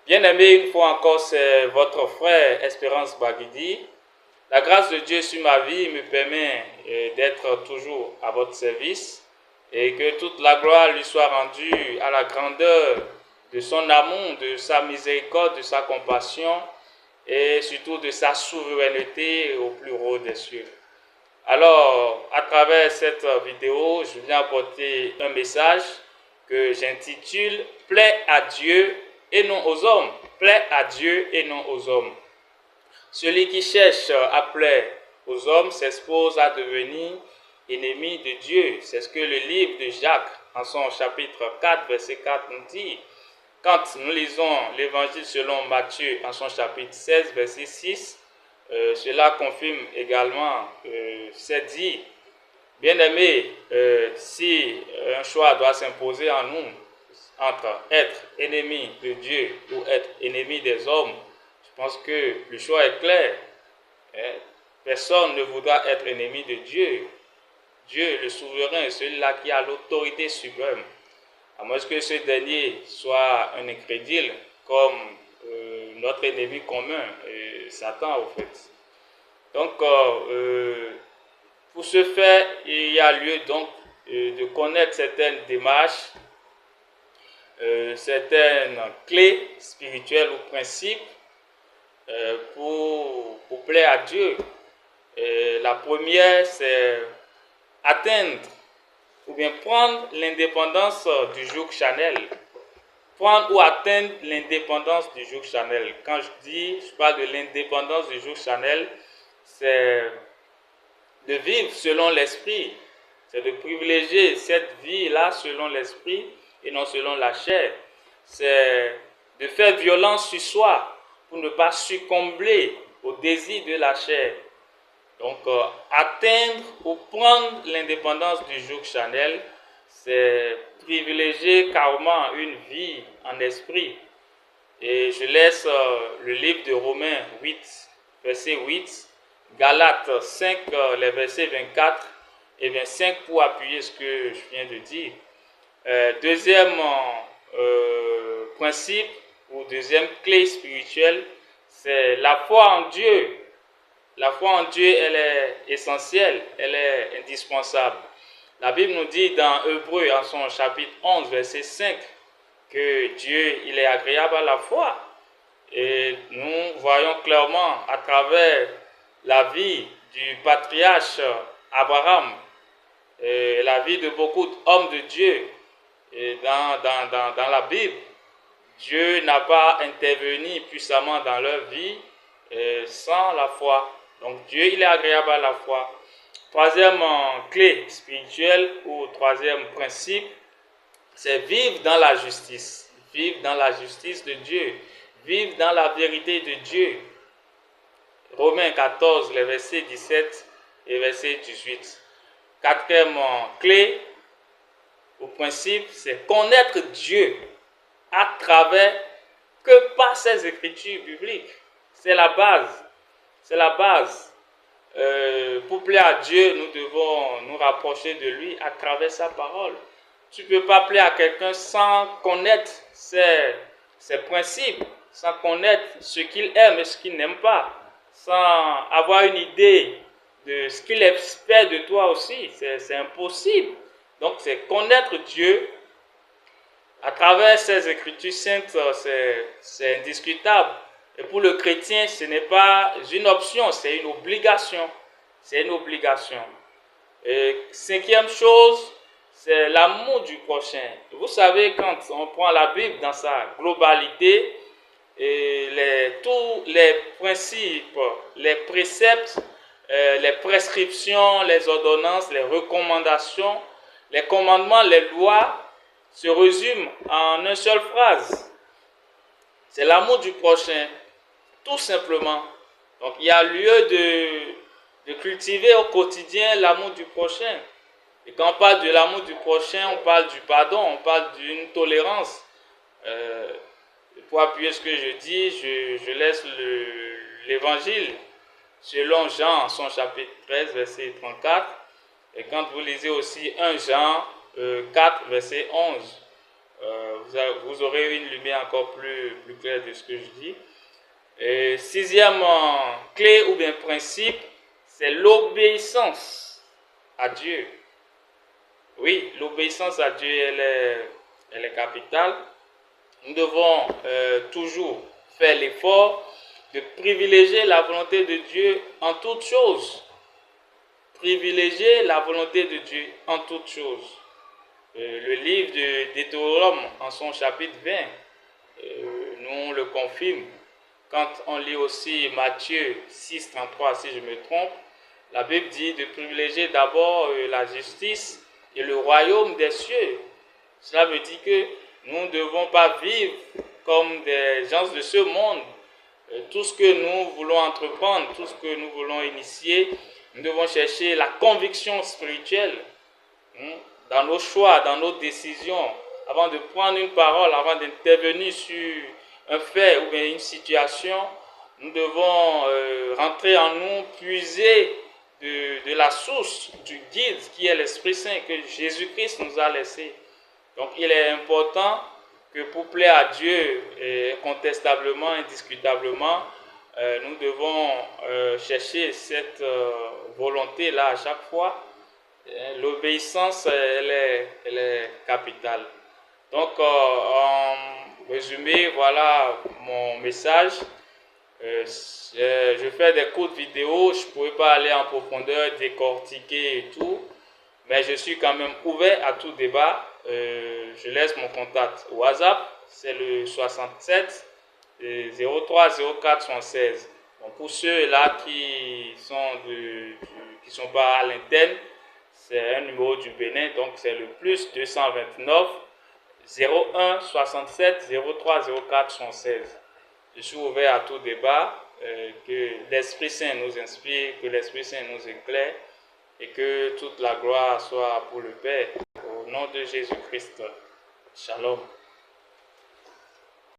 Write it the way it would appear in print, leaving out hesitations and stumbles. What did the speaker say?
Bien-aimés, une fois encore, c'est votre frère Espérance Baguidi. La grâce de Dieu sur ma vie me permet d'être toujours à votre service et que toute la gloire lui soit rendue à la grandeur de son amour, de sa miséricorde, de sa compassion et surtout de sa souveraineté au plus haut des cieux. Alors, à travers cette vidéo, je viens apporter un message que j'intitule « Plaît à Dieu et non aux hommes ». Plaît à Dieu et non aux hommes. Celui qui cherche à plaire aux hommes s'expose à devenir ennemi de Dieu. C'est ce que le livre de Jacques, en son chapitre 4, verset 4, nous dit. Quand nous lisons l'évangile selon Matthieu, en son chapitre 16, verset 6, cela confirme également c'est dit. Bien-aimés, si un choix doit s'imposer en nous entre être ennemi de Dieu ou être ennemi des hommes, je pense que le choix est clair. Personne ne voudra être ennemi de Dieu. Dieu, le souverain, est celui-là qui a l'autorité suprême. À moins que ce dernier soit un incrédule comme notre ennemi commun, Satan, au fait. Donc, pour ce faire, il y a lieu donc de connaître certaines démarches, certaines clés spirituelles ou principes pour plaire à Dieu. La première, c'est atteindre ou bien prendre l'indépendance du joug charnel. Prendre ou atteindre l'indépendance du joug charnel. Quand je parle de l'indépendance du joug charnel, c'est de vivre selon l'esprit. C'est de privilégier cette vie-là selon l'esprit et non selon la chair. C'est de faire violence sur soi pour ne pas succomber au désir de la chair. Donc, atteindre ou prendre l'indépendance du joug charnel, c'est privilégier carrément une vie en esprit. Et je laisse le livre de Romains 8, verset 8, Galates 5, les versets 24 et 25 pour appuyer ce que je viens de dire. Deuxième principe ou deuxième clé spirituelle, c'est la foi en Dieu. La foi en Dieu, elle est essentielle, elle est indispensable. La Bible nous dit dans Hébreux, en son chapitre 11, verset 5, que Dieu, il est agréable à la foi. Et nous voyons clairement à travers la vie du patriarche Abraham, et la vie de beaucoup d'hommes de Dieu, et dans la Bible, Dieu n'a pas intervenu puissamment dans leur vie sans la foi. Donc Dieu, il est agréable à la foi. Troisième clé spirituelle ou troisième principe, c'est vivre dans la justice. Vivre dans la justice de Dieu. Vivre dans la vérité de Dieu. Romains 14, les versets 17 et verset 18. Quatrième clé ou principe, c'est connaître Dieu à travers que par ces écritures bibliques. C'est la base. C'est la base. Pour plaire à Dieu, nous devons nous rapprocher de lui à travers sa parole. Tu ne peux pas plaire à quelqu'un sans connaître ses principes, sans connaître ce qu'il aime et ce qu'il n'aime pas, sans avoir une idée de ce qu'il espère de toi aussi. C'est impossible. Donc, c'est connaître Dieu à travers ces écritures saintes, c'est indiscutable. Et pour le chrétien, ce n'est pas une option, c'est une obligation. C'est une obligation. Et cinquième chose, c'est l'amour du prochain. Vous savez, quand on prend la Bible dans sa globalité, et tous les principes, les préceptes, les prescriptions, les ordonnances, les recommandations, les commandements, les lois, se résument en une seule phrase. C'est l'amour du prochain, tout simplement. Donc, il y a lieu de cultiver au quotidien l'amour du prochain. Et quand on parle de l'amour du prochain, on parle du pardon, on parle d'une tolérance. Pour appuyer ce que je dis, je laisse l'évangile selon Jean, son chapitre 13, verset 34. Et quand vous lisez aussi 1 Jean 4, verset 11, vous aurez une lumière encore plus claire de ce que je dis. Et sixième clé ou bien principe, c'est l'obéissance à Dieu. Oui, l'obéissance à Dieu, elle est capitale. Nous devons toujours faire l'effort de privilégier la volonté de Dieu en toutes choses. Privilégier la volonté de Dieu en toutes choses. Le livre de Deutéronome, en son chapitre 20, nous le confirme. Quand on lit aussi Matthieu 6, 33, si je me trompe, la Bible dit de privilégier d'abord la justice et le royaume des cieux. Cela veut dire que nous ne devons pas vivre comme des gens de ce monde. Tout ce que nous voulons entreprendre, tout ce que nous voulons initier, nous devons chercher la conviction spirituelle dans nos choix, dans nos décisions, avant de prendre une parole, avant d'intervenir sur un fait ou bien une situation. Nous devons rentrer en nous, puiser de la source du guide qui est l'Esprit Saint que Jésus-Christ nous a laissé. Donc il est important que pour plaire à Dieu, incontestablement, indiscutablement, nous devons chercher cette volonté-là à chaque fois. L'obéissance, elle est capitale. Donc, en résumé, voilà mon message. Je fais des courtes vidéos, je ne pourrais pas aller en profondeur, décortiquer et tout, mais je suis quand même ouvert à tout débat. Je laisse mon contact au WhatsApp, c'est le 67 03 04 76. Bon, pour ceux-là qui sont pas à l'interne, c'est un numéro du Bénin, donc c'est le plus 229 01 67 03 04 76. Je suis ouvert à tout débat, que l'Esprit Saint nous inspire, que l'Esprit Saint nous éclaire et que toute la gloire soit pour le Père. Au nom de Jésus-Christ. Shalom.